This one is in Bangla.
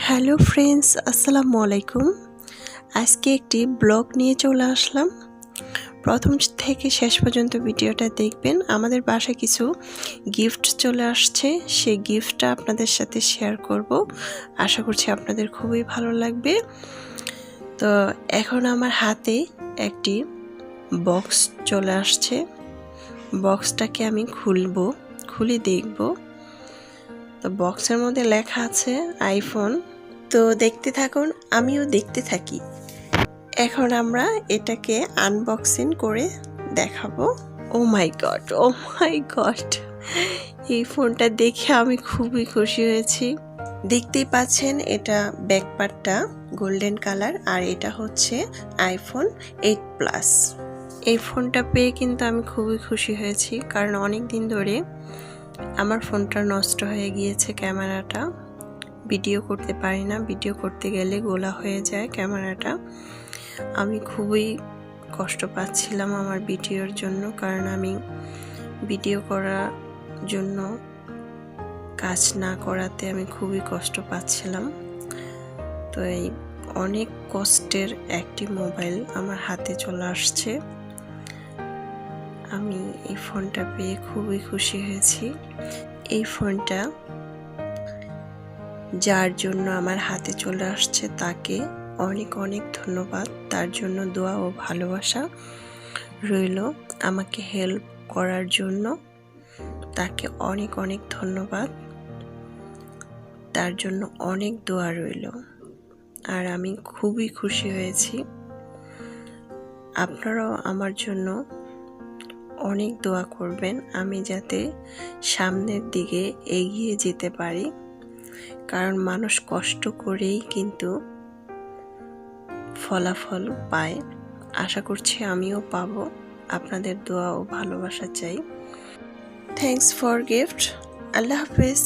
হ্যালো ফ্রেন্ডস, আসসালামু আলাইকুম। আজকে একটি ব্লগ নিয়ে চলে আসলাম। প্রথম থেকে শেষ পর্যন্ত ভিডিওটা দেখবেন। আমাদের বাসায় কিছু গিফট চলে আসছে, সেই গিফটটা আপনাদের সাথে শেয়ার করব। আশা করছি আপনাদের খুবই ভালো লাগবে। তো এখন আমার হাতে একটি বক্স চলে আসছে। বক্সটাকে আমি খুলে দেখব। তো বক্সের মধ্যে লেখা আছে আইফোন। তো দেখতে থাকুন, আমিও দেখতে থাকি। এখন আমরা এটাকে আনবক্সিং করে দেখাবো। ও মাই গড, এই ফোনটা দেখে আমি খুবই খুশি হয়েছি। দেখতেই পাচ্ছেন, এটা ব্যাক পার্টটা গোল্ডেন কালার, আর এটা হচ্ছে আইফোন 8 প্লাস। এই ফোনটা পেয়ে কিন্তু আমি খুবই খুশি হয়েছি, কারণ অনেক দিন ধরে আমার ফোনটা নষ্ট হয়ে গিয়েছে। ক্যামেরাটা ভিডিও করতে পারি না, ভিডিও করতে গেলে গোলা হয়ে যায় ক্যামেরাটা। আমি খুবই কষ্ট পাচ্ছিলাম আমার ভিডিওর জন্য, কারণ আমি ভিডিও করার জন্য কাজ না করাতে আমি খুবই কষ্ট পাচ্ছিলাম। তো এই অনেক কষ্টের একটি মোবাইল আমার হাতে চলে আসছে। আমি এই ফোনটা পেয়ে খুবই খুশি হয়েছি। এই ফোনটা যার জন্য আমার হাতে চলে আসছে তাকে অনেক অনেক ধন্যবাদ। তার জন্য দোয়া ও ভালোবাসা রইল। আমাকে হেল্প করার জন্য তাকে অনেক অনেক ধন্যবাদ। তার জন্য অনেক দোয়া রইল। আর আমি খুবই খুশি হয়েছি। আপনারাও আমার জন্য অনেক দোয়া করবেন, আমি যাতে সামনের দিকে এগিয়ে যেতে পারি। কারণ মানুষ কষ্ট করেই কিন্তু ফলাফল পায়। আশা করছি আমিও পাবো। আপনাদের দোয়া ও ভালোবাসা চাই। Thanks for gift. আল্লাহ হাফেজ।